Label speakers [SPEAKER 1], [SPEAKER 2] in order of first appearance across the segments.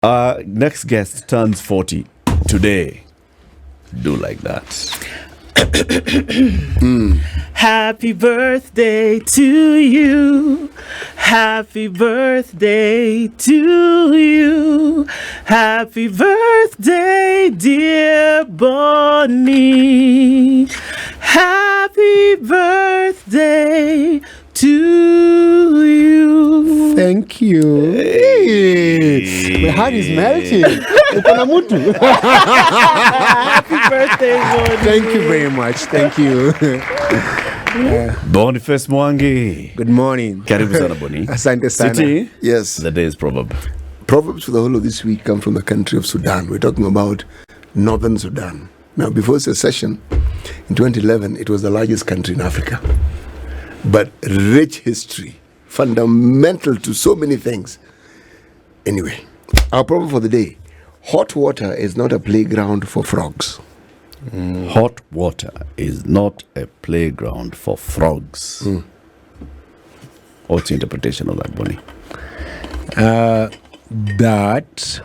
[SPEAKER 1] Our next guest turns 40 today. Do like that.
[SPEAKER 2] Happy birthday to you. Happy birthday to you. Happy birthday, dear Bonnie. Happy birthday to you.
[SPEAKER 3] Thank you. Hey. My heart is melting.
[SPEAKER 2] Happy birthday, Bonnie.
[SPEAKER 3] Thank you very much. Thank you.
[SPEAKER 1] Boniface Mwangi.
[SPEAKER 3] Good morning.
[SPEAKER 1] Karibu sana Boni.
[SPEAKER 3] Asante sana.
[SPEAKER 1] City.
[SPEAKER 4] Yes.
[SPEAKER 1] The day's proverb.
[SPEAKER 4] Proverbs for the whole of this week come from the country of Sudan. We're talking about northern Sudan. Now, before secession, in 2011, it was the largest country in Africa. But rich history, fundamental to so many things. Anyway, our proverb for the day: hot water is not a playground for frogs.
[SPEAKER 1] Hot water is not a playground for frogs. What's the interpretation of that, Bonnie?
[SPEAKER 3] That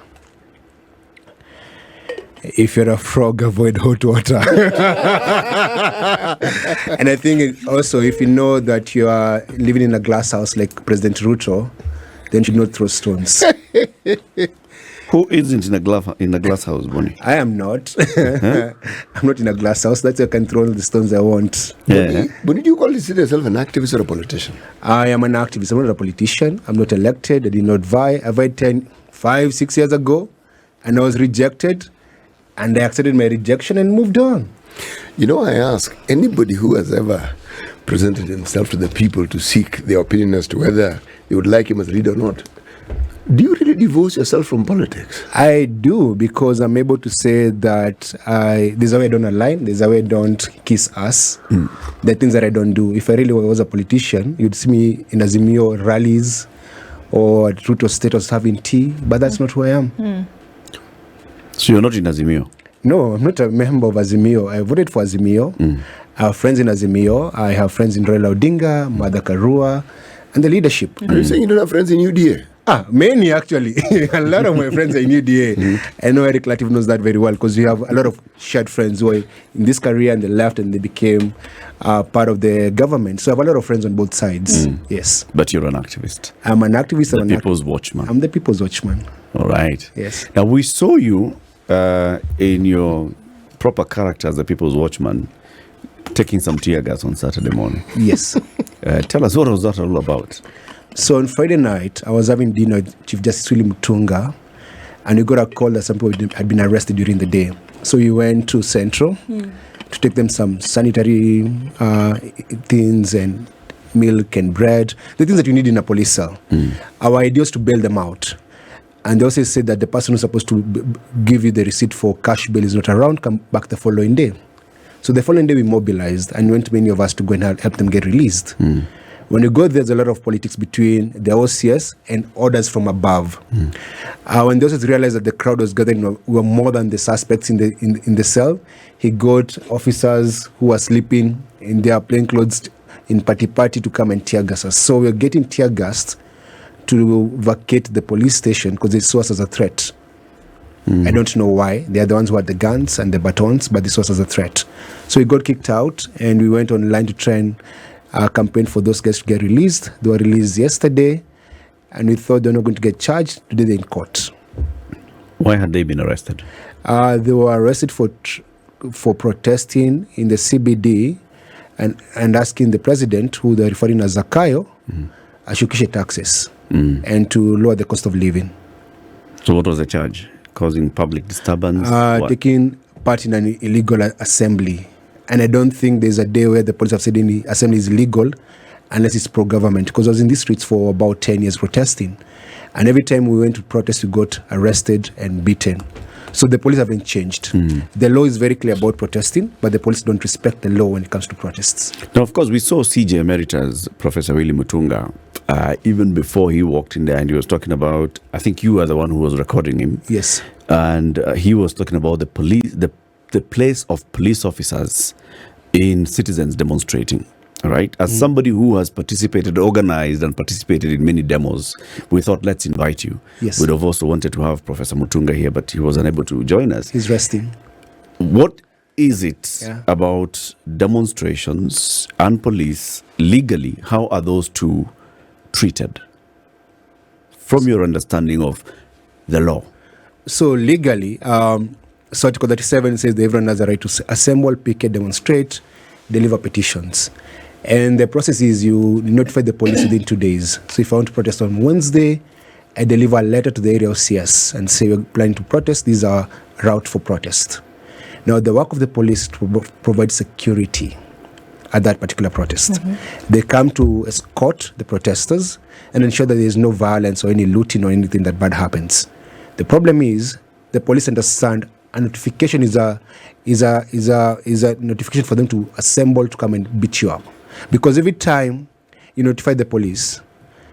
[SPEAKER 3] if you're a frog, avoid hot water. And I think also, if you know that you are living in a glass house like President Ruto, then you should not throw stones.
[SPEAKER 1] Who isn't in a glass house, Bonnie?
[SPEAKER 3] I am not. I'm not in a glass house. That's why I can throw all the stones I want.
[SPEAKER 1] Yeah.
[SPEAKER 4] But did you call yourself an activist or a politician?
[SPEAKER 3] I am an activist. I'm not a politician. I'm not elected. I did not vie. I vied 5-6 years ago, and I was rejected. And I accepted my rejection and moved on.
[SPEAKER 4] You know, I ask anybody who has ever presented himself to the people to seek their opinion as to whether they would like him as a leader or not, do you really divorce yourself from politics?
[SPEAKER 3] I do, because I'm able to say that there's a way I don't align, there's a way I don't kiss ass. There are things that I don't do. If I really was a politician, you'd see me in Azimio rallies or at Ruto status having tea, but that's not who I am.
[SPEAKER 1] So you're not in Azimio?
[SPEAKER 3] No, I'm not a member of Azimio. I voted for Azimio. I have friends in Azimio. I have friends in Raila Odinga, Mada Karua, and the leadership.
[SPEAKER 4] Are you saying you don't have friends in UDA?
[SPEAKER 3] Many actually. A lot of my friends are in UDA. I know Eric Latif knows that very well, because we have a lot of shared friends who are in this career and they left and they became part of the government. So I have a lot of friends on both sides. Yes.
[SPEAKER 1] But you're an activist.
[SPEAKER 3] I'm an activist.
[SPEAKER 1] The People's Watchman.
[SPEAKER 3] I'm the People's Watchman.
[SPEAKER 1] All right.
[SPEAKER 3] Yes.
[SPEAKER 1] Now, we saw you in your proper character as the People's Watchman taking some tear gas on Saturday morning.
[SPEAKER 3] Yes.
[SPEAKER 1] Tell us, what was that all about?
[SPEAKER 3] So on Friday night, I was having dinner with Chief Justice Willie Mutunga, and we got a call that some people had been arrested during the day. So we went to Central to take them some sanitary things and milk and bread, the things that you need in a police cell. Our idea was to bail them out. And they also said that the person who's supposed to give you the receipt for cash bail is not around, come back the following day. So the following day we mobilized and went to many of us to go and help them get released. When you go, there's a lot of politics between the OCS and orders from above. When the OCS realized that the crowd was gathering were more than the suspects in the cell, he got officers who were sleeping in their plain clothes in party to come and tear gas us. So we're getting tear gassed to vacate the police station because they saw us as a threat. I don't know why. They are the ones who had the guns and the batons, but they saw us as a threat. So we got kicked out, and we went online to try and campaign for those guys to get released. They were released yesterday, and we thought they were not going to get charged. Today they're in court.
[SPEAKER 1] Why had they been arrested?
[SPEAKER 3] They were arrested for protesting in the CBD and asking the president, who they're referring as Zakayo, ashukishe taxes and to lower the cost of living.
[SPEAKER 1] So what was the charge? Causing public disturbance?
[SPEAKER 3] Taking part in an illegal assembly. And I don't think there's a day where the police have said any assembly is illegal unless it's pro-government, because I was in these streets for about 10 years protesting. And every time we went to protest, we got arrested and beaten. So the police haven't changed. The law is very clear about protesting, but the police don't respect the law when it comes to protests.
[SPEAKER 1] Now, of course, we saw CJ Emeritus, Professor Willie Mutunga, even before he walked in there, and he was talking about, I think you were the one who was recording him.
[SPEAKER 3] Yes.
[SPEAKER 1] And he was talking about the place of police officers in citizens demonstrating. Right? As somebody who has organized and participated in many demos, we thought, let's invite you.
[SPEAKER 3] Yes.
[SPEAKER 1] We'd have also wanted to have Professor Mutunga here, but he was unable to join us.
[SPEAKER 3] He's resting.
[SPEAKER 1] What is it about demonstrations and police legally? How are those two treated from your understanding of the law?
[SPEAKER 3] So legally, so Article 37 says that everyone has a right to assemble, picket, demonstrate, deliver petitions. And the process is you notify the police within 2 days. So if I want to protest on Wednesday, I deliver a letter to the area OCS and say we're planning to protest. These are route for protest. Now, the work of the police is to provide security at that particular protest. They come to escort the protesters and ensure that there is no violence or any looting or anything that bad happens. The problem is the police understand a notification is a notification for them to assemble to come and beat you up. Because every time you notify the police,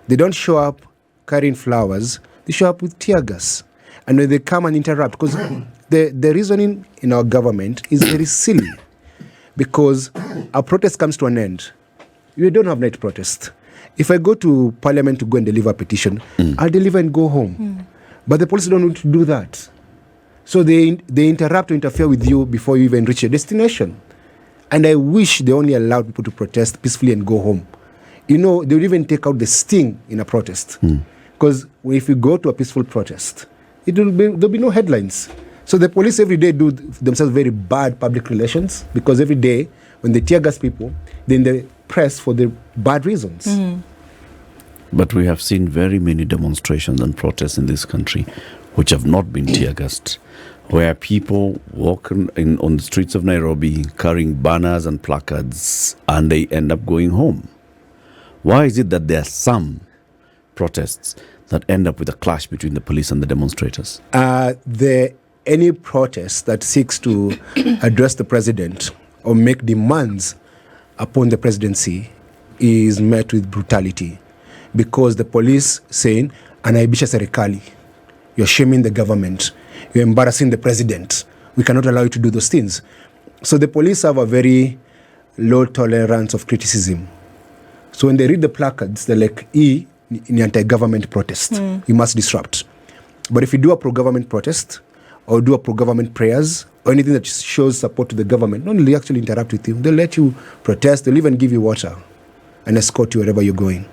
[SPEAKER 3] they don't show up carrying flowers, they show up with tear gas. And when they come and interrupt, because the reasoning in our government is very silly. Because our protest comes to an end. You don't have night protest. If I go to parliament to go and deliver a petition, I'll deliver and go home. But the police don't want to do that. So they interrupt or interfere with you before you even reach your destination. And I wish they only allowed people to protest peacefully and go home. You know, they would even take out the sting in a protest. Because if you go to a peaceful protest, there'll be no headlines. So the police every day do themselves very bad public relations, because every day when they tear gas people, then they press for the bad reasons.
[SPEAKER 1] But we have seen very many demonstrations and protests in this country which have not been tear gassed, where people walk on the streets of Nairobi carrying banners and placards and they end up going home. Why is it that there are some protests that end up with a clash between the police and the demonstrators?
[SPEAKER 3] Any protest that seeks to address the president or make demands upon the presidency is met with brutality, because the police saying, anaibisha serikali, you're shaming the government, you're embarrassing the president, we cannot allow you to do those things. So the police have a very low tolerance of criticism. So when they read the placards, they're like, in anti-government protest, you must disrupt. But if you do a pro-government protest, or do a pro-government prayers, or anything that shows support to the government, not only actually interact with you, they'll let you protest, they'll even give you water and escort you wherever you're going.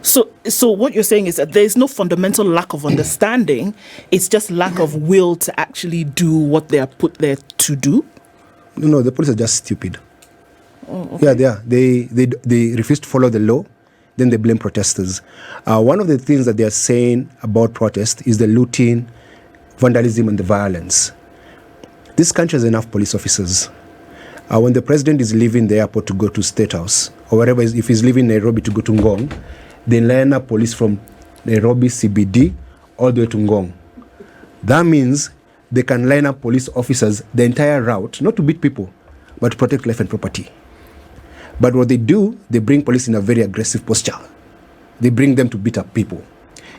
[SPEAKER 2] So what you're saying is that there's no fundamental lack of understanding, it's just lack of will to actually do what they are put there to do?
[SPEAKER 3] No, the police are just stupid.
[SPEAKER 2] Oh, okay.
[SPEAKER 3] Yeah, they are. They refuse to follow the law, then they blame protesters. One of the things that they are saying about protest is the looting, vandalism and the violence. This country has enough police officers. When the president is leaving the airport to go to State House, or wherever, if he's leaving Nairobi to go to Ngong, they line up police from Nairobi CBD all the way to Ngong. That means they can line up police officers the entire route, not to beat people, but to protect life and property. But what they do, they bring police in a very aggressive posture. They bring them to beat up people.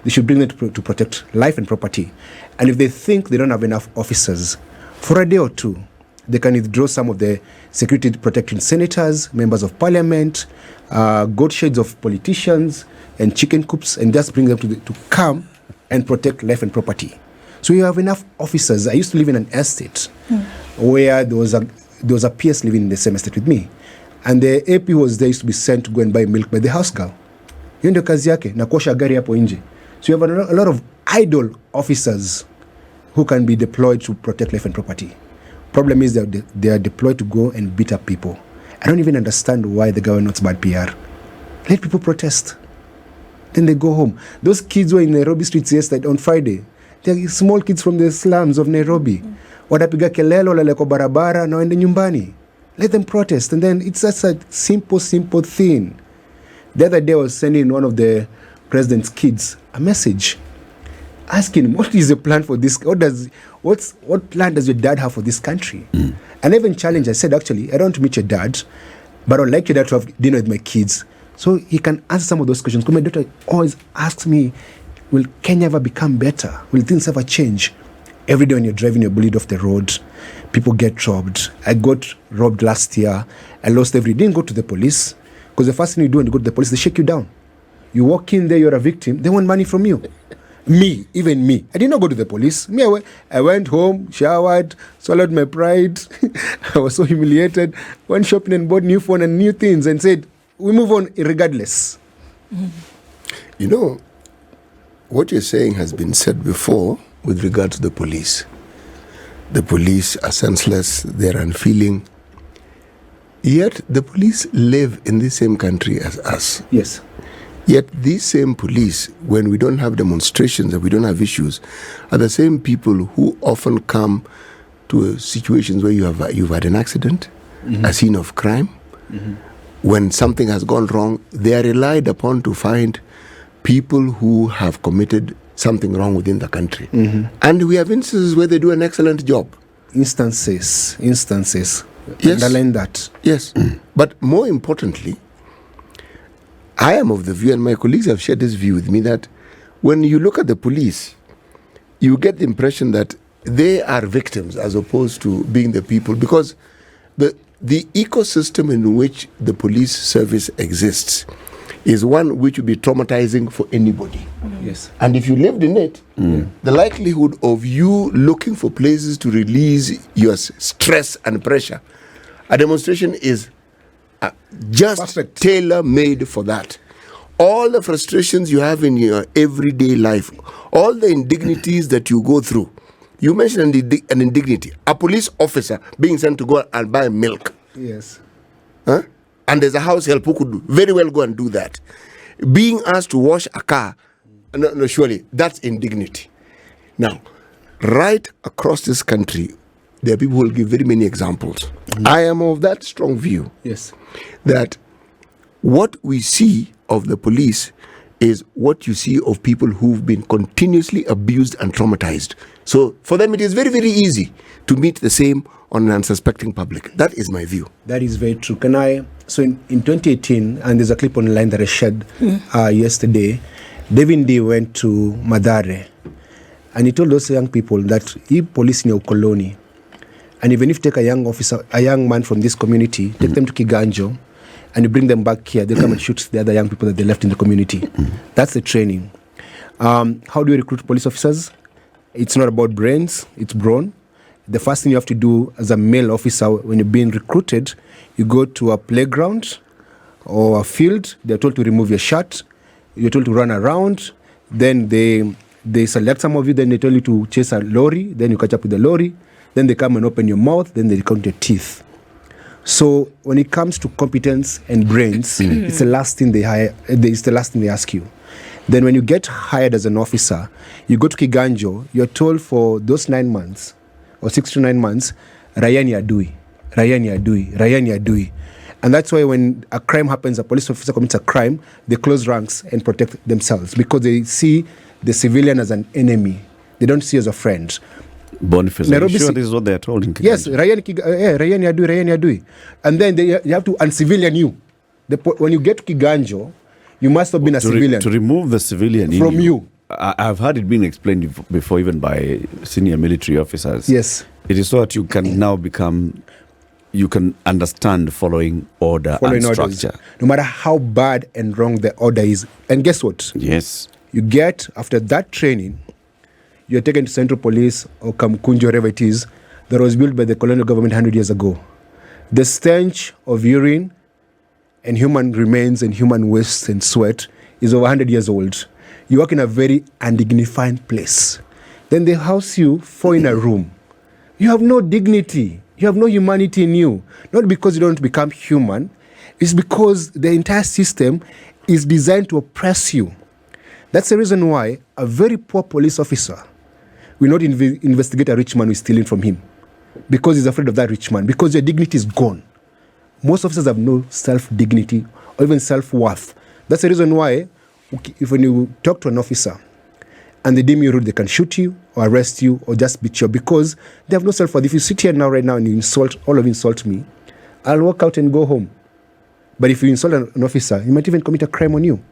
[SPEAKER 3] They should bring them to protect life and property. And if they think they don't have enough officers, for a day or two, they can withdraw some of the security protecting senators, members of parliament, goat sheds of politicians, and chicken coops, and just bring them to come and protect life and property. So you have enough officers. I used to live in an estate where there was a PS living in the same estate with me. And the AP was there, used to be sent to go and buy milk by the house girl. Hiyo ndio kazi yake, na kuosha gari hapo nje. So you have a lot of idle officers who can be deployed to protect life and property. Problem is that they are deployed to go and beat up people. I don't even understand why the government wants bad PR. Let people protest. Then they go home. Those kids were in Nairobi streets yesterday on Friday. They're small kids from the slums of Nairobi. Watapiga kelele wale kwa barabara na waende nyumbani. Let them protest. And then it's just a simple thing. The other day I was sending one of the president's kids a message asking him, what is the plan for this? What plan does your dad have for this country? And I even challenged, I said, actually, I don't want to meet your dad, but I'd like your dad to have dinner with my kids so he can answer some of those questions. Because my daughter always asks me, will Kenya ever become better? Will things ever change? Every day when you're driving, you're bullied off the road. People get robbed. I got robbed last year. I lost didn't go to the police. Because the first thing you do when you go to the police, they shake you down. You walk in there, you're a victim. They want money from you. Even me. I did not go to the police. I went home, showered, swallowed my pride. I was so humiliated. Went shopping and bought new phone and new things and said, we move on regardless.
[SPEAKER 4] You know, what you're saying has been said before with regard to the police. The police are senseless, they're unfeeling. Yet the police live in the same country as us.
[SPEAKER 3] Yes.
[SPEAKER 4] Yet these same police, when we don't have demonstrations and we don't have issues, are the same people who often come to situations where you've had an accident, a scene of crime. When something has gone wrong, they are relied upon to find people who have committed something wrong within the country. And we have instances where they do an excellent job.
[SPEAKER 3] Instances.
[SPEAKER 4] Yes.
[SPEAKER 3] Underline that.
[SPEAKER 4] Yes. But more importantly, I am of the view, and my colleagues have shared this view with me, that when you look at the police, you get the impression that they are victims as opposed to being the people, because the ecosystem in which the police service exists is one which would be traumatizing for anybody.
[SPEAKER 3] Yes.
[SPEAKER 4] And if you lived in it, the likelihood of you looking for places to release your stress and pressure, a demonstration is just
[SPEAKER 3] perfect,
[SPEAKER 4] tailor-made for that. All the frustrations you have in your everyday life, all the indignities that you go through. You mentioned an indignity. A police officer being sent to go and buy milk.
[SPEAKER 3] Yes.
[SPEAKER 4] Huh? And there's a house help who could very well go and do that. Being asked to wash a car, no, surely, that's indignity. Now, right across this country, there are people who will give very many examples. I am of that strong view.
[SPEAKER 3] Yes.
[SPEAKER 4] That what we see of the police is what you see of people who've been continuously abused and traumatized. So for them, it is very, very easy to meet the same on an unsuspecting public. That is my view.
[SPEAKER 3] That is very true. So in 2018, and there's a clip online that I shared yesterday, David D went to Madare, and he told those young people that he police in Ukoloni, and even if you take a young man from this community, take them to Kiganjo, and you bring them back here, they come and shoot the other young people that they left in the community. That's the training. How do you recruit police officers? It's not about brains, it's brawn. The first thing you have to do as a male officer when you're being recruited, you go to a playground or a field, they're told to remove your shirt, you're told to run around, then they select some of you, then they tell you to chase a lorry, then you catch up with the lorry, then they come and open your mouth, then they count your teeth. So when it comes to competence and brains, it's the last thing it's the last thing they ask you. Then when you get hired as an officer, you go to Kiganjo, you're told for those 9 months, or 6 to 9 months, Rayani Adui. And that's why when a crime happens, a police officer commits a crime, they close ranks and protect themselves because they see the civilian as an enemy. They don't see as a friend.
[SPEAKER 1] Boniface, are you sure this is what they are told in Kiganjo?
[SPEAKER 3] Yes, Rayani Adui. And then you have to uncivilian you. When you get to Kiganjo, you must have been a civilian.
[SPEAKER 1] To remove the civilian
[SPEAKER 3] from you.
[SPEAKER 1] I've heard it being explained before, even by senior military officers.
[SPEAKER 3] Yes.
[SPEAKER 1] It is so that you can now you can understand following order and structure.
[SPEAKER 3] Orders, no matter how bad and wrong the order is. And guess what?
[SPEAKER 1] Yes.
[SPEAKER 3] You get, after that training, you're taken to Central Police or Kamkunji, wherever it is, that was built by the colonial government 100 years ago. The stench of urine and human remains and human waste and sweat is over 100 years old. You work in a very undignified place. Then they house you 4 in a room. You have no dignity. You have no humanity in you. Not because you don't become human. It's because the entire system is designed to oppress you. That's the reason why a very poor police officer will not investigate a rich man who is stealing from him. Because he's afraid of that rich man. Because your dignity is gone. Most officers have no self-dignity or even self-worth. That's the reason why when you talk to an officer and they deem you rude, they can shoot you or arrest you or just beat you because they have no self-worth. If you sit here now right now and you all of you insult me, I'll walk out and go home. But if you insult an officer, he might even commit a crime on you.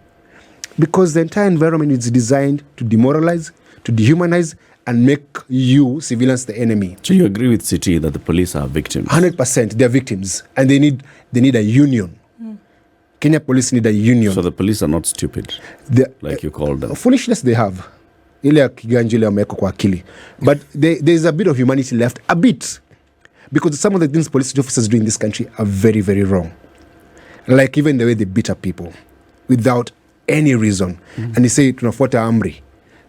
[SPEAKER 3] Because the entire environment is designed to demoralize, to dehumanize and make you civilians the enemy.
[SPEAKER 1] So you agree with Citi that the police are victims?
[SPEAKER 3] 100%, they're victims, and they need a union. Kenya police need a union.
[SPEAKER 1] So the police are not stupid, like you call them.
[SPEAKER 3] Foolishness they have. Ile kiganjo ile wameweka kwa akili. But there's a bit of humanity left, a bit. Because some of the things police officers do in this country are very, very wrong. Like even the way they beat up people without any reason. And they say, tunafuata amri.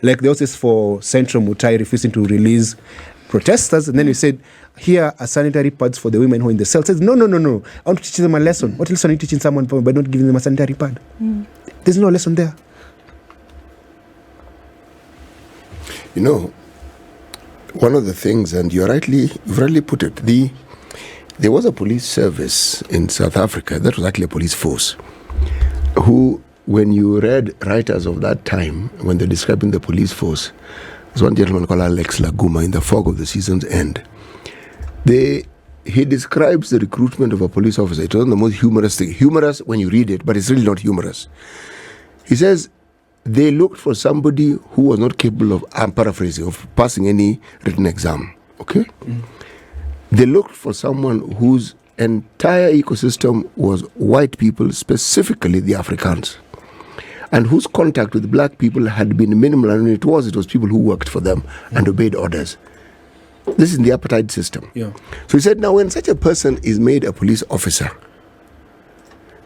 [SPEAKER 3] Like the officers for Central Mutai refusing to release protesters. And then you said, here are sanitary pads for the women who are in the cell. Says, no. I want to teach them a lesson. What lesson are you teaching someone by not giving them a sanitary pad? There's no lesson there.
[SPEAKER 4] You know, one of the things, and you've rightly put it, there was a police service in South Africa that was actually a police force who, when you read writers of that time, when they're describing the police force, there's one gentleman called Alex Laguma in The Fog of the Season's End. He describes the recruitment of a police officer. It wasn't the most humorous thing. Humorous when you read it, but it's really not humorous. He says they looked for somebody who was not capable of, I'm paraphrasing, of passing any written exam. Okay? They looked for someone whose entire ecosystem was white people, specifically the Africans, and whose contact with black people had been minimal. And when it was people who worked for them and obeyed orders. This is in the apartheid system.
[SPEAKER 3] Yeah.
[SPEAKER 4] So he said, now when such a person is made a police officer,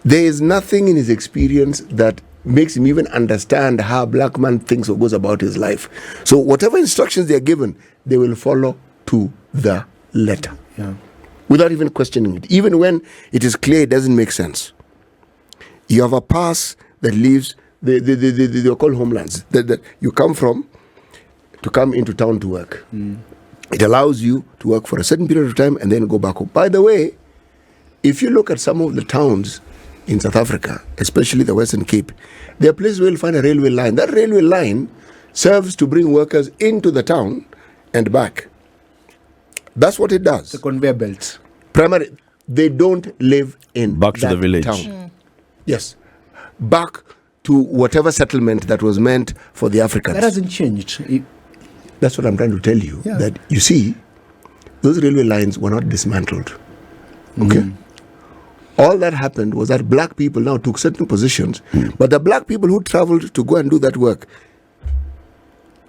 [SPEAKER 4] there is nothing in his experience that makes him even understand how a black man thinks or goes about his life. So whatever instructions they are given, they will follow to the letter.
[SPEAKER 3] Yeah.
[SPEAKER 4] Without even questioning it. Even when it is clear it doesn't make sense. You have a pass that leaves, they are called homelands, that you come from to come into town to work. It allows you to work for a certain period of time and then go back home. By the way, if you look at some of the towns in South Africa, especially the Western Cape, there are places where you'll find a railway line. That railway line serves to bring workers into the town and back. That's what it does.
[SPEAKER 3] The conveyor belt.
[SPEAKER 4] Primarily, they don't live in
[SPEAKER 1] Back to the village.
[SPEAKER 4] town. Yes. Back to whatever settlement that was meant for the Africans.
[SPEAKER 3] That hasn't changed.
[SPEAKER 4] That's what I'm trying to tell you.
[SPEAKER 3] Yeah.
[SPEAKER 4] That you see, those railway lines were not dismantled. Okay? All that happened was that black people now took certain positions, but the black people who traveled to go and do that work,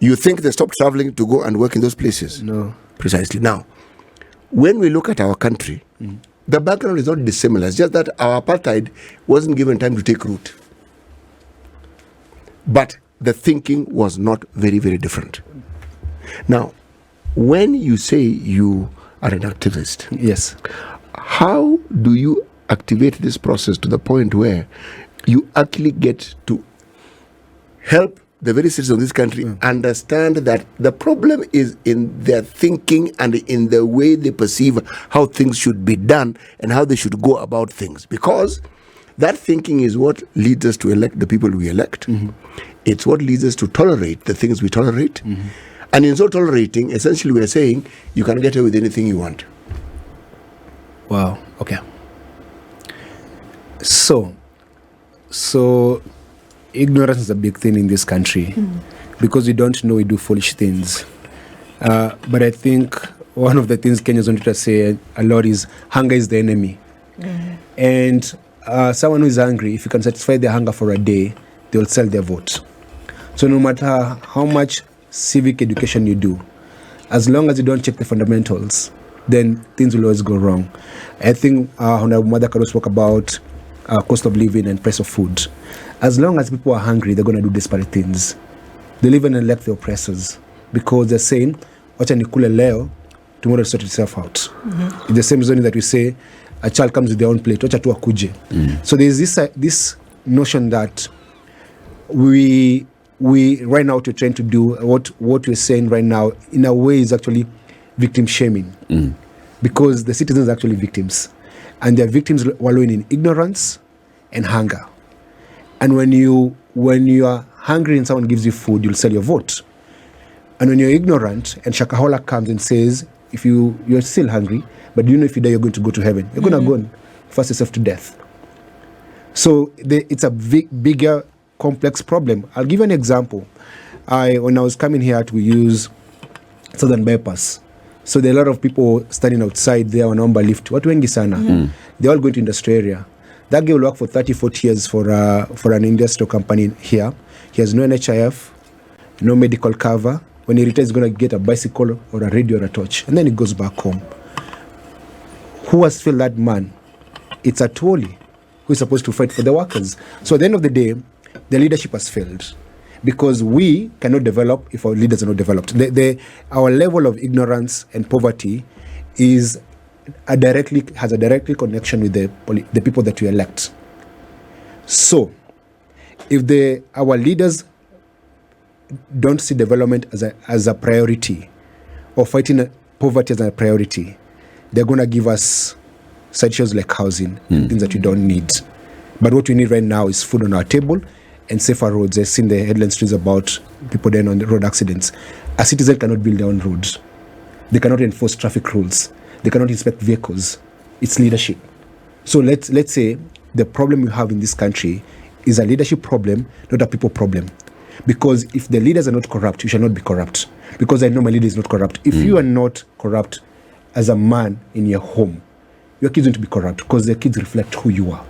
[SPEAKER 4] you think they stopped traveling to go and work in those places?
[SPEAKER 3] No.
[SPEAKER 4] Precisely. Now, when we look at our country, the background is not dissimilar. It's just that our apartheid wasn't given time to take root. But the thinking was not very, very different. Now, when you say you are an activist,
[SPEAKER 3] Yes.
[SPEAKER 4] how do you activate this process to the point where you actually get to help the very citizens of this country understand that the problem is in their thinking and in the way they perceive how things should be done and how they should go about things? Because that thinking is what leads us to elect the people we elect. It's what leads us to tolerate the things we tolerate. And in so tolerating, essentially we are saying you can get away with anything you want.
[SPEAKER 3] Wow. Okay. So ignorance is a big thing in this country because we don't know, we do foolish things. But I think one of the things Kenyans wanted to say a lot is hunger is the enemy. And someone who is hungry, if you can satisfy their hunger for a day, they'll sell their vote. So no matter how much civic education you do, as long as you don't check the fundamentals, then things will always go wrong. I think Honorable Mother Karo spoke about cost of living and price of food. As long as people are hungry, they're going to do desperate things. They'll even elect the oppressors because they're saying, wacha nikule leo, tomorrow it'll sort itself out. It's the same reason that we say a child comes with their own plate, wacha tu akuje. So there's this notion that we right now what we're trying to do, what we're saying right now, in a way is actually victim shaming. Because the citizens are actually victims. And they're victims wallowing in ignorance and hunger. And when you are hungry and someone gives you food, you'll sell your vote. And when you're ignorant and Shakahola comes and says, if you're still hungry, but you know if you die, you're going to go to heaven. You're going to go and force yourself to death. So it's a bigger, complex problem. I'll give you an example. when I was coming here to use Southern Bypass, so there are a lot of people standing outside there on Omba lift. Watu wengi sana. They're all going to industry area. That guy will work for 30, 40 years for an industrial company here. He has no NHIF, no medical cover. When he retires, he's going to get a bicycle or a radio or a torch. And then he goes back home. Who has failed that man? It's a Toli who is supposed to fight for the workers. So at the end of the day, the leadership has failed. Because we cannot develop if our leaders are not developed. Our level of ignorance and poverty has a direct connection with the people that we elect. So, if our leaders don't see development as a priority, or fighting poverty as a priority, they're going to give us side shows like housing, things that we don't need. But what we need right now is food on our table and safer roads. I've seen the headline stories about people dying on the road accidents. A citizen cannot build their own roads. They cannot enforce traffic rules. They cannot inspect vehicles. It's leadership. So let's say the problem we have in this country is a leadership problem, not a people problem. Because if the leaders are not corrupt, you shall not be corrupt. Because I know my leader is not corrupt. If you are not corrupt as a man in your home, your kids are going to be corrupt because their kids reflect who you are.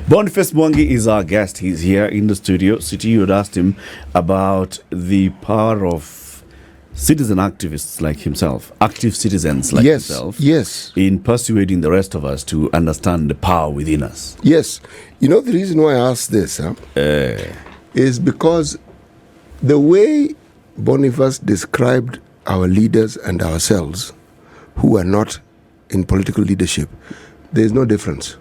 [SPEAKER 1] Boniface Mwangi is our guest. He's here in the studio. City, you had asked him about the power of citizen activists like himself, active citizens like himself, in persuading the rest of us to understand the power within us.
[SPEAKER 4] Yes. You know, the reason why I asked this is because the way Boniface described our leaders and ourselves who are not in political leadership, there is no difference.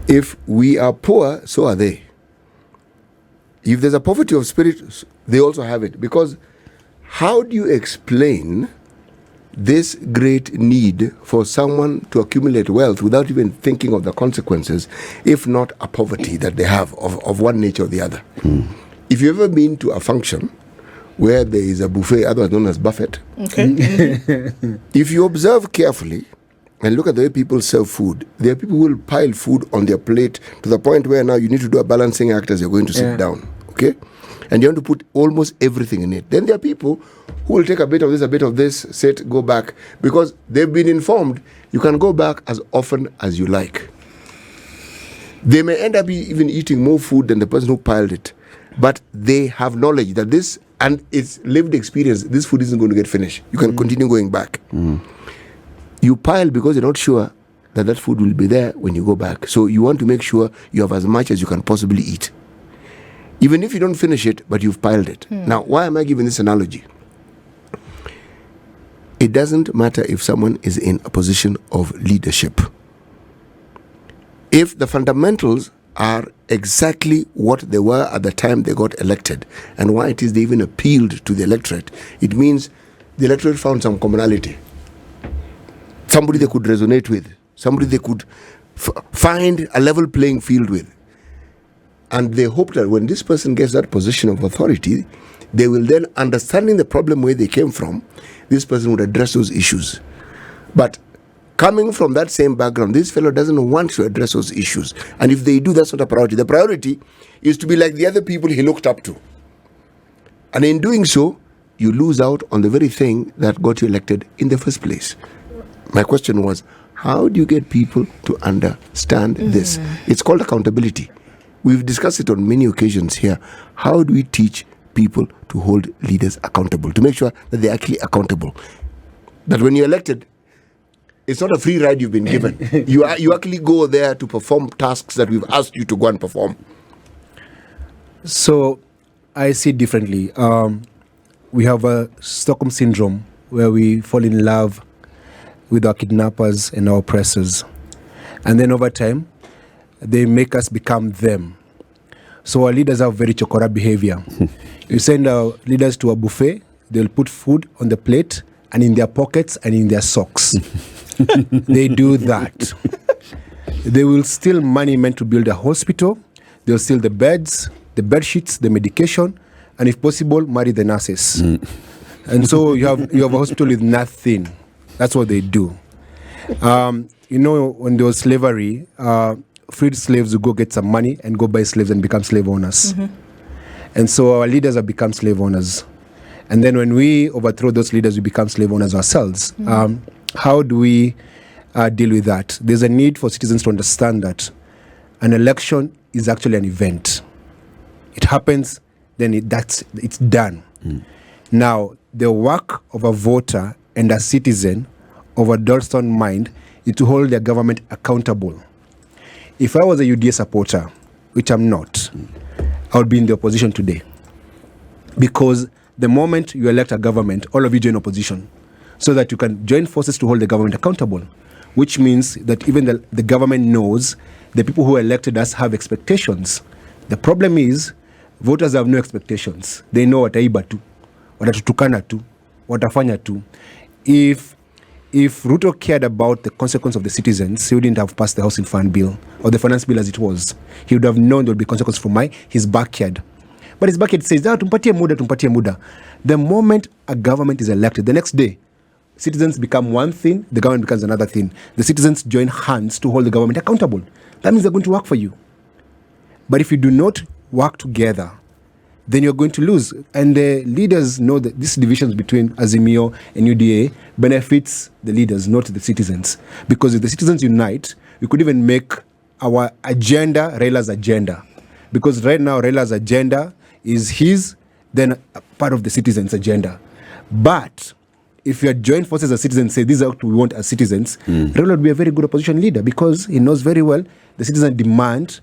[SPEAKER 4] If we are poor, so are they. If there's a poverty of spirit, they also have it. Because how do you explain this great need for someone to accumulate wealth without even thinking of the consequences, if not a poverty that they have of one nature or the other? If you've ever been to a function where there is a buffet, otherwise known as buffet, if you observe carefully, and look at the way people serve food. There are people who will pile food on their plate to the point where now you need to do a balancing act as you're going to sit down. Okay? And you want to put almost everything in it. Then there are people who will take a bit of this, sit, go back. Because they've been informed you can go back as often as you like. They may end up even eating more food than the person who piled it. But they have knowledge that this, and it's lived experience, this food isn't going to get finished. You can continue going back. You pile because you're not sure that food will be there when you go back. So you want to make sure you have as much as you can possibly eat. Even if you don't finish it, but you've piled it. Now, why am I giving this analogy? It doesn't matter if someone is in a position of leadership. If the fundamentals are exactly what they were at the time they got elected, and why it is they even appealed to the electorate, it means the electorate found some commonality. Somebody they could resonate with, somebody they could find a level playing field with. And they hope that when this person gets that position of authority, they will then, understanding the problem where they came from, this person would address those issues. But coming from that same background, this fellow doesn't want to address those issues. And if they do, that's not a priority. The priority is to be like the other people he looked up to. And in doing so, you lose out on the very thing that got you elected in the first place. My question was, how do you get people to understand this? It's called accountability. We've discussed it on many occasions here. How do we teach people to hold leaders accountable, to make sure that they're actually accountable? That when you're elected, it's not a free ride you've been given. You actually go there to perform tasks that we've asked you to go and perform.
[SPEAKER 3] So I see it differently. We have a Stockholm syndrome where we fall in love with our kidnappers and our oppressors. And then over time, they make us become them. So our leaders have very chokora behavior. You send our leaders to a buffet, they'll put food on the plate and in their pockets and in their socks. They do that. They will steal money meant to build a hospital. They'll steal the beds, the bed sheets, the medication, and if possible, marry the nurses. And so you have a hospital with nothing. That's what they do. When there was slavery, freed slaves would go get some money and go buy slaves and become slave owners. And so our leaders have become slave owners. And then when we overthrow those leaders, we become slave owners ourselves. How do we deal with that? There's a need for citizens to understand that an election is actually an event. It happens, then it's done. Now, the work of a voter and a citizen of a Dalston mind is to hold their government accountable. If I was a UDA supporter, which I'm not, I would be in the opposition today. Because the moment you elect a government, all of you join opposition, so that you can join forces to hold the government accountable, which means that even the government knows the people who elected us have expectations. The problem is, voters have no expectations. They know wataiba tu, watatutukana tu, watafanya tu. If Ruto cared about the consequence of the citizens, he wouldn't have passed the housing fund bill or the finance bill as it was. He would have known there would be consequences from his backyard. But his backyard says, tumpatie muda. The moment a government is elected, the next day, citizens become one thing, the government becomes another thing. The citizens join hands to hold the government accountable. That means they're going to work for you. But if you do not work together, then you're going to lose. And the leaders know that these divisions between Azimio and UDA benefits the leaders, not the citizens. Because if the citizens unite, we could even make our agenda Raila's agenda. Because right now, Raila's agenda is his, then a part of the citizens' agenda. But if you are joined forces as citizens, say this is what we want as citizens, Raila would be a very good opposition leader because he knows very well the citizens demand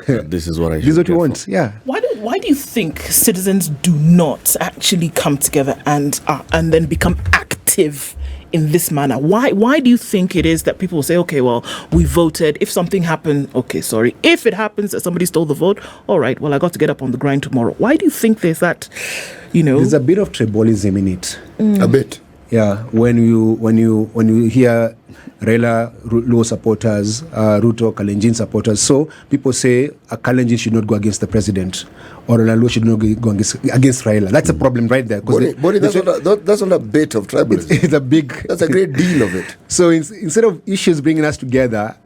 [SPEAKER 1] this is what I
[SPEAKER 3] this is what we want. Yeah.
[SPEAKER 2] Why do you think citizens do not actually come together and then become active in this manner? Why do you think it is that people will say, okay, well, we voted. If something happened, okay, sorry. If it happens that somebody stole the vote, all right, well, I got to get up on the grind tomorrow. Why do you think there's that, There's
[SPEAKER 3] a bit of tribalism in it.
[SPEAKER 4] A bit.
[SPEAKER 3] Yeah, when you hear Raila Luo supporters, Ruto Kalenjin supporters, so people say a Kalenjin should not go against the president, or Raila Luo should not go against Raila. That's a problem right there.
[SPEAKER 4] That's not a bit of tribalism.
[SPEAKER 3] It's a big.
[SPEAKER 4] That's a great deal of it.
[SPEAKER 3] So instead of issues bringing us together,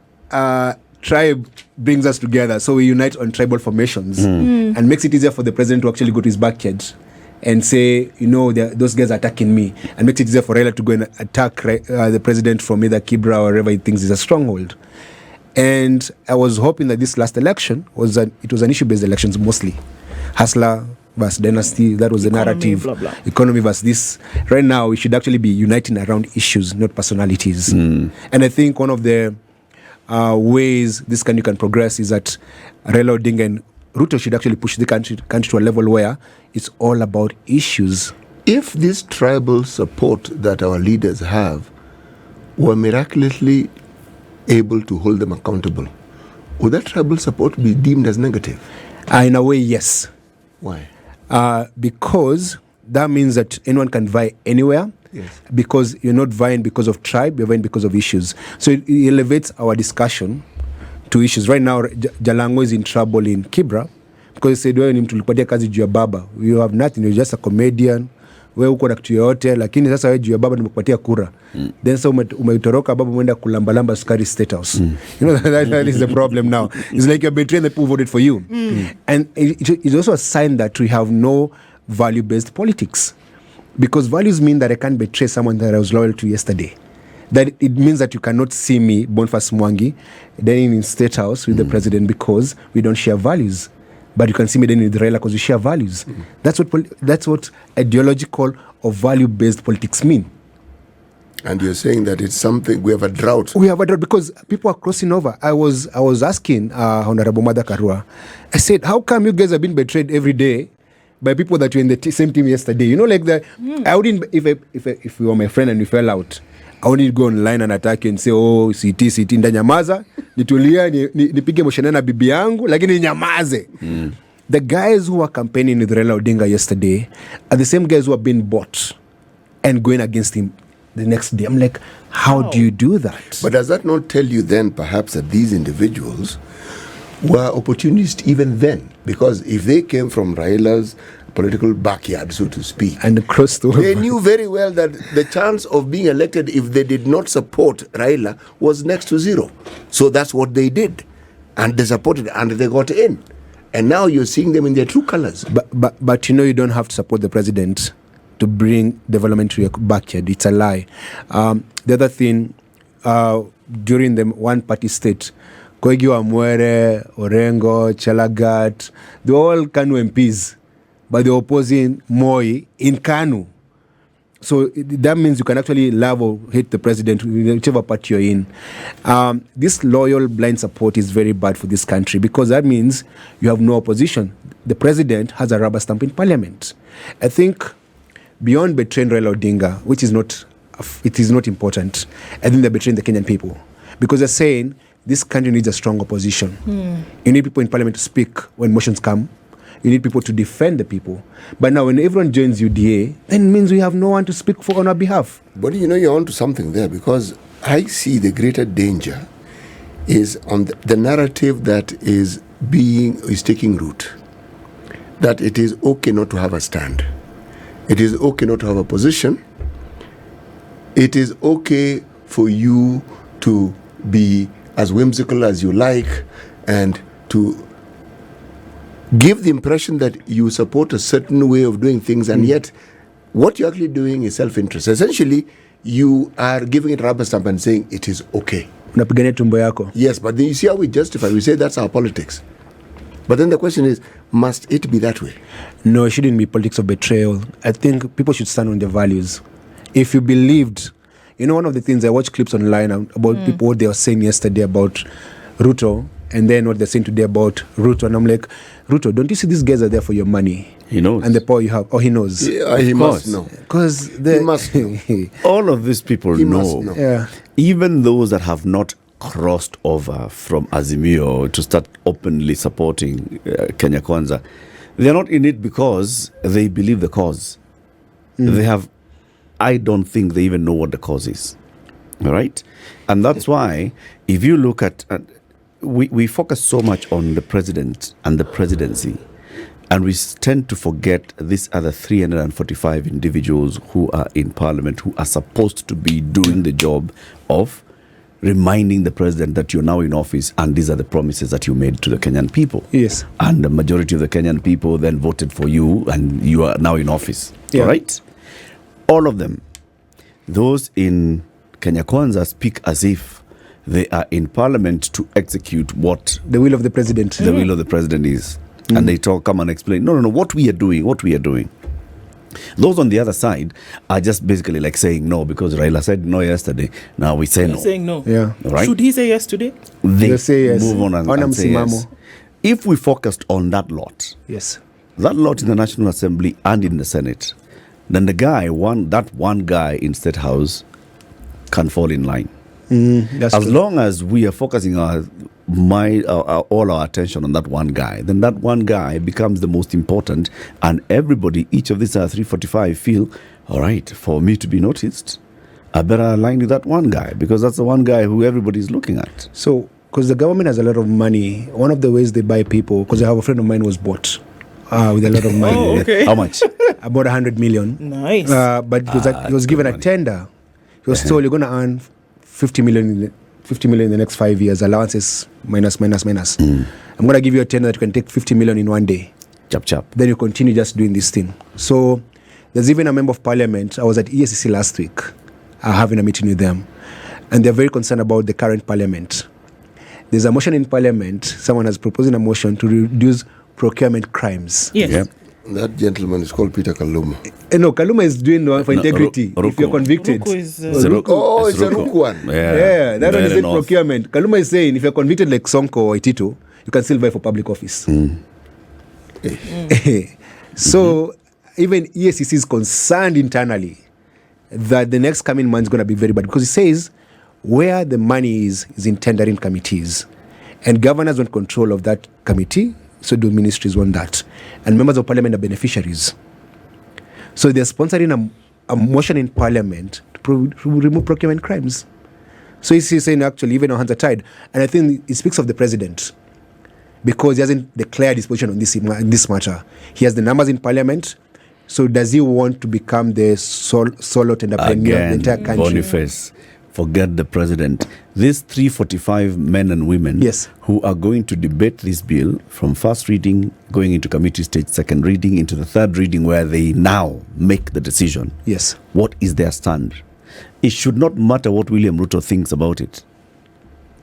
[SPEAKER 3] tribe brings us together. So we unite on tribal formations and makes it easier for the president to actually go to his backyard and say, those guys are attacking me, and makes it easier for Raila to go and attack the president from either Kibra or wherever he thinks is a stronghold. And I was hoping that this last election was an issue-based elections mostly. Hustler versus dynasty, that was the narrative.
[SPEAKER 2] Blah, blah.
[SPEAKER 3] Economy versus this. Right now, we should actually be uniting around issues, not personalities. And I think one of the ways this country can progress is that Raila Odinga and Ruto should actually push the country to a level where it's all about issues.
[SPEAKER 4] If this tribal support that our leaders have were miraculously able to hold them accountable, would that tribal support be deemed as negative?
[SPEAKER 3] In a way, yes.
[SPEAKER 4] Why?
[SPEAKER 3] Because that means that anyone can vie anywhere.
[SPEAKER 4] Yes.
[SPEAKER 3] Because you're not vying because of tribe, you're vying because of issues. So it elevates our discussion to issues. Right now, Jalango is in trouble in Kibra because they said, wewe ni mtu ulipatia kazi juu ya baba. You have nothing, you're just a comedian. Wewe uko na kitu yote, lakini sasa wewe juu ya baba nimekupatia kura. Then so umeitoroka baba mwenda kulambalamba sukari State House. That is the problem now. It's like you're betraying the people who voted for you. And it's also a sign that we have no value-based politics. Because values mean that I can't betray someone that I was loyal to yesterday. That it means that you cannot see me, Boniface Mwangi, then in State House with the president because we don't share values. But you can see me then with Raila because we share values. That's what ideological or value-based politics mean.
[SPEAKER 4] And you're saying that it's something, we have a drought.
[SPEAKER 3] We have a drought because people are crossing over. I was asking Honorable Mother Karua, I said, how come you guys have been betrayed every day by people that were in the same team yesterday? Like that. I wouldn't, if you were my friend and we fell out, I wouldn't go online and attack you and say, oh, CT, ndanyamaza, nitulia, nipige moshana na bibi yangu, lakini nyamaze. The guys who were campaigning with Raila Odinga yesterday are the same guys who have been bought and going against him the next day. I'm like, how do you do that?
[SPEAKER 4] But does that not tell you then perhaps that these individuals were opportunists even then? Because if they came from Raila's political backyard, so to speak,
[SPEAKER 3] and crossed over,
[SPEAKER 4] they knew very well that the chance of being elected if they did not support Raila was next to zero. So that's what they did. And they supported and they got in. And now you're seeing them in their true colors.
[SPEAKER 3] But you don't have to support the president to bring development to your backyard. It's a lie. The other thing, during the one-party state, Koigi Wamwere, Orengo, Chelagat, they all KANU MPs, but they're opposing Moi in KANU. So that means you can actually love or hate the president, whichever party you're in. This loyal blind support is very bad for this country, because that means you have no opposition. The president has a rubber stamp in parliament. I think beyond betraying Raila Odinga, which is not important, I think they're betraying the Kenyan people, because they're saying this country needs a strong opposition. You need people in parliament to speak when motions come. You need people to defend the people. But now when everyone joins UDA, then it means we have no one to speak for on our behalf.
[SPEAKER 4] But you're onto something there, because I see the greater danger is on the narrative that is taking root. That it is okay not to have a stand. It is okay not to have a position. It is okay for you to be as whimsical as you like and to give the impression that you support a certain way of doing things, and yet what you're actually doing is self-interest. Essentially, you are giving it rubber stamp and saying it is okay.
[SPEAKER 3] Unapigania tumbo yako.
[SPEAKER 4] Yes, but then you see how we justify. We say that's our politics. But then the question is, must it be that way?
[SPEAKER 3] No, it shouldn't be politics of betrayal. I think people should stand on their values. If you believed, one of the things I watch clips online about people, what they were saying yesterday about Ruto, and then what they're saying today about Ruto, and I'm like, Ruto, don't you see these guys are there for your money?
[SPEAKER 1] He knows.
[SPEAKER 3] And the power you have. Oh, he knows.
[SPEAKER 4] Yeah, he must know.
[SPEAKER 3] Because
[SPEAKER 4] he must know.
[SPEAKER 1] All of these people know.
[SPEAKER 3] Yeah.
[SPEAKER 1] Even those that have not crossed over from Azimio to start openly supporting Kenya Kwanza, they're not in it because they believe the cause. I don't think they even know what the cause is. All right? And that's why, if you look at we focus so much on the president and the presidency, and we tend to forget these other 345 individuals who are in parliament, who are supposed to be doing the job of reminding the president that you're now in office and these are the promises that you made to the Kenyan people.
[SPEAKER 3] Yes.
[SPEAKER 1] And the majority of the Kenyan people then voted for you and you are now in office.
[SPEAKER 3] Yeah.
[SPEAKER 1] All right? All of them. Those in Kenya Kwanza speak as if they are in parliament to execute what
[SPEAKER 3] the will of the president.
[SPEAKER 1] The will of the president is. And they come and explain, no, what we are doing. Those on the other side are just basically like saying no, because Raila said no yesterday. Now we say no.
[SPEAKER 2] Saying no.
[SPEAKER 3] Yeah.
[SPEAKER 1] Right?
[SPEAKER 2] Should he say yes today?
[SPEAKER 1] They
[SPEAKER 3] say yes.
[SPEAKER 1] move on and say yes. If we focused on that lot in the National Assembly and in the Senate, then that one guy in State House can fall in line.
[SPEAKER 3] That's
[SPEAKER 1] as
[SPEAKER 3] true.
[SPEAKER 1] long as we are focusing all our attention on that one guy, then that one guy becomes the most important, and everybody, each of these 345 feel, all right, for me to be noticed, I better align with that one guy, because that's the one guy who everybody's looking at.
[SPEAKER 3] So, because the government has a lot of money, one of the ways they buy people, because I have a friend of mine who was bought with a lot of money.
[SPEAKER 2] Oh, okay.
[SPEAKER 1] How much?
[SPEAKER 3] About 100 million.
[SPEAKER 2] Nice.
[SPEAKER 3] But he was given a tender. He was told, you're going to earn 50 million in the next 5 years, allowances minus. I'm going to give you a tender that you can take 50 million in one day.
[SPEAKER 1] Chap.
[SPEAKER 3] Then you continue just doing this thing. So there's even a member of parliament. I was at ESCC last week having a meeting with them, and they're very concerned about the current parliament. There's a motion in parliament. Someone has proposed a motion to reduce procurement crimes.
[SPEAKER 2] Yes.
[SPEAKER 1] Yep.
[SPEAKER 4] That gentleman is called Peter Kaluma.
[SPEAKER 3] No, Kaluma is doing one for integrity. If you're convicted.
[SPEAKER 2] Ruku is,
[SPEAKER 1] It's a
[SPEAKER 4] Ruku one.
[SPEAKER 3] Yeah, that one is
[SPEAKER 1] Fair
[SPEAKER 3] in
[SPEAKER 1] enough.
[SPEAKER 3] procurement. Kaluma is saying if you're convicted like Sonko or Itito, you can still vie for public office. So even ESCC is concerned internally that the next coming month is going to be very bad, because it says where the money is in tendering committees, and governors want control of that committee, so do ministries want that, and members of parliament are beneficiaries. So they're sponsoring a motion in parliament to remove procurement crimes. So he's saying actually even our hands are tied, and I think it speaks of the president, because he hasn't declared his position on this matter. He has the numbers in parliament. So does he want to become the solo entrepreneur of the entire country?
[SPEAKER 1] Boniface, forget the president. These 345 men and women
[SPEAKER 3] Yes.
[SPEAKER 1] who are going to debate this bill from first reading, going into committee stage, second reading, into the third reading, where they now make the decision.
[SPEAKER 3] Yes.
[SPEAKER 1] What is their stand? It should not matter what William Ruto thinks about it.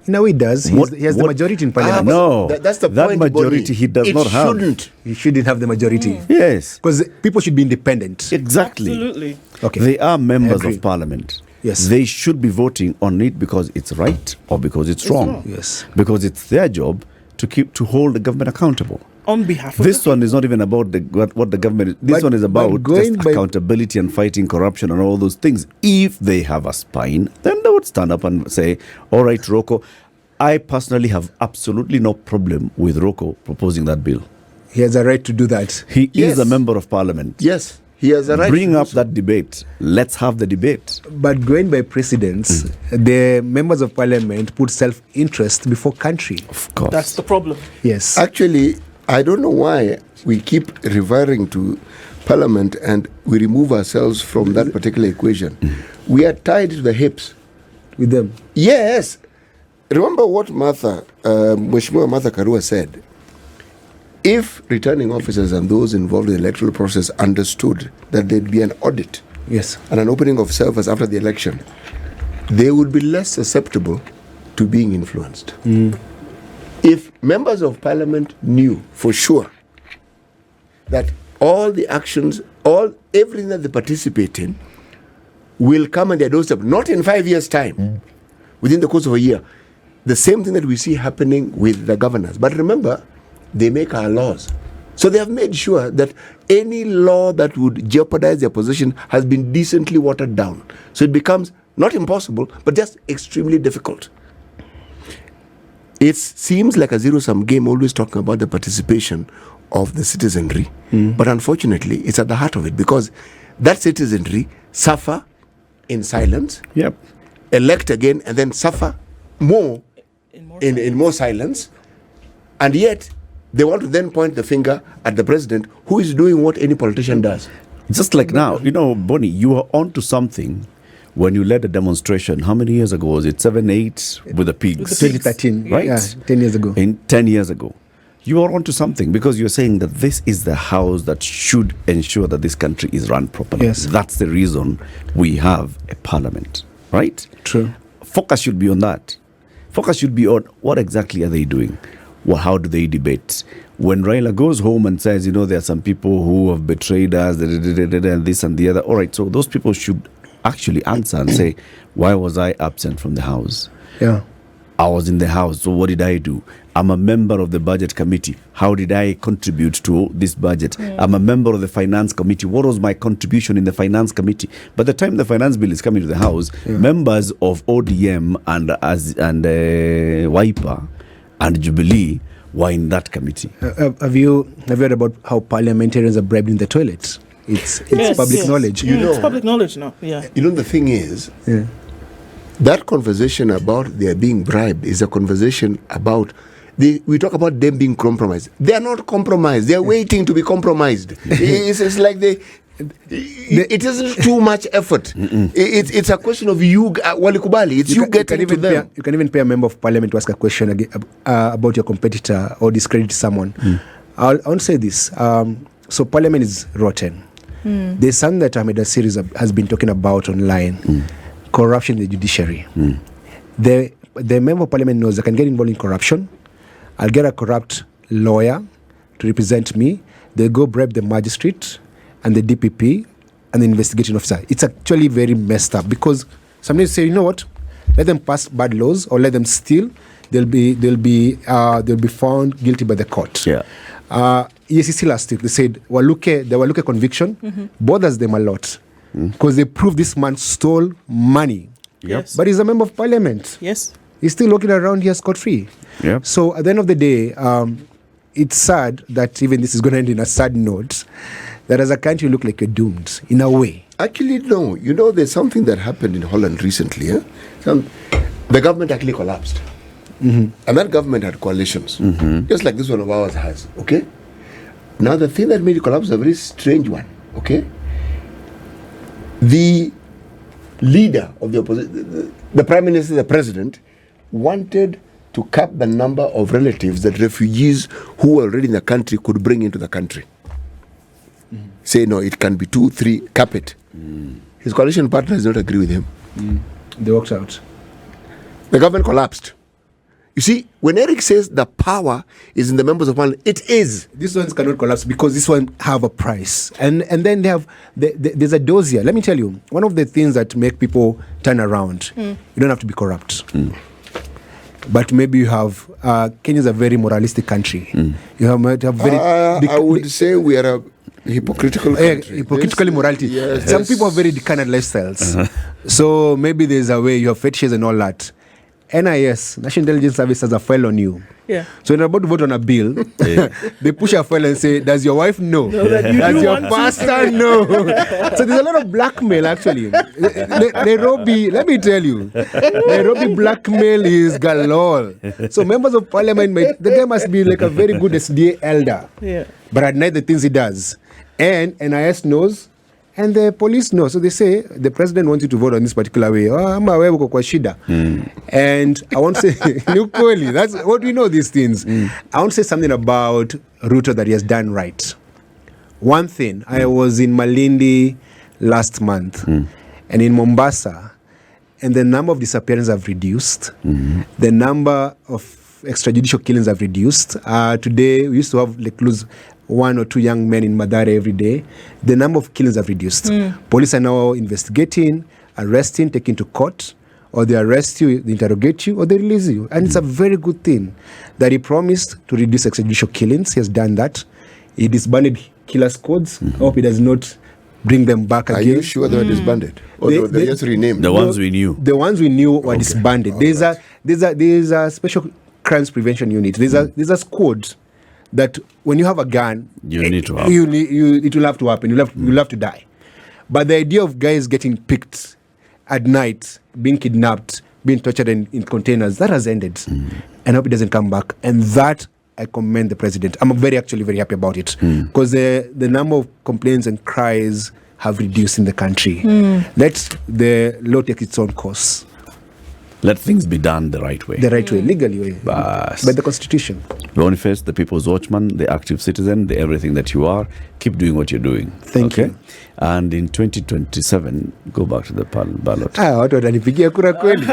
[SPEAKER 3] In a way, it does. He has the majority in parliament.
[SPEAKER 1] No,
[SPEAKER 4] that's the
[SPEAKER 1] that
[SPEAKER 4] point,
[SPEAKER 1] majority
[SPEAKER 4] Bonnie.
[SPEAKER 1] he does
[SPEAKER 4] It
[SPEAKER 1] not have.
[SPEAKER 4] shouldn't.
[SPEAKER 3] He shouldn't have the majority.
[SPEAKER 1] Yes,
[SPEAKER 3] Because people should be independent.
[SPEAKER 1] exactly.
[SPEAKER 2] Absolutely.
[SPEAKER 3] Okay.
[SPEAKER 1] They are members
[SPEAKER 3] agree.
[SPEAKER 1] of parliament.
[SPEAKER 3] Yes.
[SPEAKER 1] They should be voting on it because it's right or because it's wrong.
[SPEAKER 2] wrong.
[SPEAKER 3] Yes.
[SPEAKER 1] Because it's their job to hold the government accountable.
[SPEAKER 2] On behalf of
[SPEAKER 1] This
[SPEAKER 2] the
[SPEAKER 1] one is not even about what the government. This
[SPEAKER 3] But-
[SPEAKER 1] one is
[SPEAKER 3] but
[SPEAKER 1] about
[SPEAKER 3] going
[SPEAKER 1] just
[SPEAKER 3] by-
[SPEAKER 1] accountability and fighting corruption and all those things. If they have a spine, then they would stand up and say, "All right, Roko." I personally have absolutely no problem with Roko proposing that bill.
[SPEAKER 3] He has a right to do that.
[SPEAKER 1] He
[SPEAKER 4] Yes.
[SPEAKER 1] is a member of parliament.
[SPEAKER 4] Yes, he has a right.
[SPEAKER 1] Bring
[SPEAKER 4] to do
[SPEAKER 1] up
[SPEAKER 4] so.
[SPEAKER 1] that debate. Let's have the debate.
[SPEAKER 3] But going by precedence, the members of parliament put self-interest before country.
[SPEAKER 1] Of course.
[SPEAKER 2] That's the problem.
[SPEAKER 3] Yes.
[SPEAKER 4] Actually, I don't know why we keep referring to Parliament and we remove ourselves from that particular equation. We are tied to the hips.
[SPEAKER 3] With them.
[SPEAKER 4] Yes. Remember what Mheshimiwa Martha Karua said. If returning officers and those involved in the electoral process understood that there'd be an audit
[SPEAKER 3] Yes.
[SPEAKER 4] and an opening of servers after the election, they would be less susceptible to being influenced. If members of parliament knew for sure that all the actions, everything that they participate in will come on their doorstep, not in 5 years' time, within the course of a year. The same thing that we see happening with the governors. But remember, they make our laws. So they have made sure that any law that would jeopardize their position has been decently watered down. So it becomes not impossible, but just extremely difficult. It seems like a zero-sum game, always talking about the participation of the citizenry. But unfortunately, it's at the heart of it, because that citizenry suffer in silence,
[SPEAKER 1] Yep.
[SPEAKER 4] elect again, and then suffer more in more silence. And yet, they want to then point the finger at the president, who is doing what any politician does.
[SPEAKER 1] Just like now, Bonnie, you were onto something when you led a demonstration. How many years ago was it? 7, 8 with the pigs.
[SPEAKER 2] With the pigs.
[SPEAKER 3] 2013.
[SPEAKER 1] Right.
[SPEAKER 3] Yeah, 10 years ago.
[SPEAKER 1] In 10 years ago. You are onto something because you're saying that this is the house that should ensure that this country is run properly.
[SPEAKER 3] Yes.
[SPEAKER 1] That's the reason we have a parliament, right?
[SPEAKER 3] True.
[SPEAKER 1] Focus should be on that. Focus should be on what exactly are they doing? Well, how do they debate? When Raila goes home and says, there are some people who have betrayed us, and this and the other. All right, so those people should actually answer and say, why was I absent from the house?
[SPEAKER 3] Yeah.
[SPEAKER 1] I was in the house, so what did I do? I'm a member of the budget committee. How did I contribute to this budget? I'm a member of the finance committee. What was my contribution in the finance committee? By the time the finance bill is coming to the house, members of ODM and Wiper and Jubilee were in that committee.
[SPEAKER 3] Have you heard about how parliamentarians are bribed in the toilets? It's public knowledge.
[SPEAKER 2] It's public knowledge now. Yeah.
[SPEAKER 4] The thing is,
[SPEAKER 3] Yeah.
[SPEAKER 4] that conversation about their being bribed is a conversation about we talk about them being compromised. They are not compromised. They are waiting to be compromised. It's like it isn't too much effort. It's a question of you walikubali. It's you getting to them.
[SPEAKER 3] You can even pay a member of parliament to ask a question about your competitor or discredit someone. I want to say this. So parliament is rotten. There's something that Ahmed Asiri has been talking about online. Corruption in the judiciary. The member of parliament knows I can get involved in corruption. I'll get a corrupt lawyer to represent me. They go bribe the magistrate and the DPP and the investigating officer. It's actually very messed up, because sometimes say, you know what, let them pass bad laws or let them steal. They'll be found guilty by the court.
[SPEAKER 1] Yeah.
[SPEAKER 3] EACC last week, they said the Waluke conviction bothers them a lot, because they proved this man stole money.
[SPEAKER 2] Yes.
[SPEAKER 3] But he's a member of parliament.
[SPEAKER 2] Yes.
[SPEAKER 3] He's still walking around here scot-free.
[SPEAKER 1] Yep.
[SPEAKER 3] So at the end of the day, it's sad that even this is going to end in a sad note, that as a country you look like you're doomed, in a way.
[SPEAKER 4] Actually, no. There's something that happened in Holland recently. The government actually collapsed. And that government had coalitions, just like this one of ours has. Okay? Now, the thing that made it collapse is a very strange one. Okay? The leader of the opposition, the prime minister, the president, wanted to cap the number of relatives that refugees who were already in the country could bring into the country. Say, no, it can be 2, 3, cap it. His coalition partners did not agree with him.
[SPEAKER 3] They walked out.
[SPEAKER 4] The government collapsed. You see, when Eric says the power is in the members of parliament, it is.
[SPEAKER 3] These ones cannot collapse because this one have a price. And then they have, there's a dossier. Let me tell you, one of the things that make people turn around, you don't have to be corrupt. But maybe you have, Kenya is a very moralistic country. You might have very...
[SPEAKER 4] I would say we are a hypocritical country.
[SPEAKER 3] Hypocritical morality.
[SPEAKER 4] Yes,
[SPEAKER 3] Some people have very decadent lifestyles. So maybe there's a way, you have fetishes and all that. NIS, National Intelligence Service, has a file on you.
[SPEAKER 2] Yeah.
[SPEAKER 3] So when you're about to vote on a bill, they push a file and say, does your wife know? Does your pastor know? So there's a lot of blackmail, actually. Nairobi, let me tell you, Nairobi blackmail is galore. So members of parliament, the guy must be like a very good SDA elder.
[SPEAKER 2] Yeah.
[SPEAKER 3] But at night, the things he does. And NIS knows, and the police know. So they say, the president wants you to vote on this particular way. I'm aware of shida. And I want to say, that's what we know these things. I want to say something about Ruto that he has done right. One thing, I was in Malindi last month, and in Mombasa, and the number of disappearances have reduced. The number of extrajudicial killings have reduced. Today, we used to have lose 1 or 2 young men in Madare every day. The number of killings have reduced. Police are now investigating, arresting, taking to court, or they arrest you, they interrogate you, or they release you. And it's a very good thing that he promised to reduce extrajudicial killings. He has done that. He disbanded killer squads. I hope he does not bring them back again.
[SPEAKER 4] Are you sure they were disbanded? Or they just renamed?
[SPEAKER 1] The ones we knew.
[SPEAKER 3] The ones we knew were disbanded. There's a special crimes prevention unit. There's a squad that when you have a gun,
[SPEAKER 1] You need to have.
[SPEAKER 3] it will have to happen. You'll have to die. But the idea of guys getting picked at night, being kidnapped, being tortured in containers, that has ended. And I hope it doesn't come back. And that, I commend the president. I'm very happy about it. Because the number of complaints and cries have reduced in the country. Let the law take its own course.
[SPEAKER 1] Let things be done the right way.
[SPEAKER 3] The right way, legally way.
[SPEAKER 1] Bas.
[SPEAKER 3] By the constitution.
[SPEAKER 1] Boniface, the people's watchman, the active citizen, the everything that you are, keep doing what you're doing.
[SPEAKER 3] Thank you.
[SPEAKER 1] And in 2027, go back to the ballot.
[SPEAKER 3] Watu watanipigia kura kweli.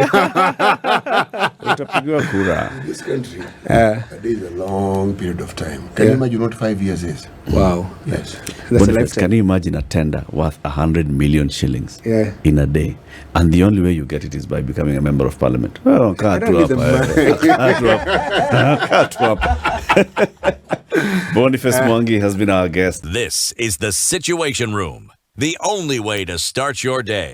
[SPEAKER 1] Utapigiwa kura.
[SPEAKER 4] In this country, a day is a long period of time. Can you imagine what 5 years is?
[SPEAKER 3] Wow.
[SPEAKER 4] Yes.
[SPEAKER 3] That's a
[SPEAKER 1] Boniface,
[SPEAKER 3] lifetime.
[SPEAKER 1] can you imagine a tender worth 100 million shillings
[SPEAKER 3] Yeah.
[SPEAKER 1] in a day? And the only way you get it is by becoming a member of parliament. Well, can't
[SPEAKER 3] don't need
[SPEAKER 1] Boniface Mwangi has been our guest.
[SPEAKER 5] This is the Situation Room, the only way to start your day.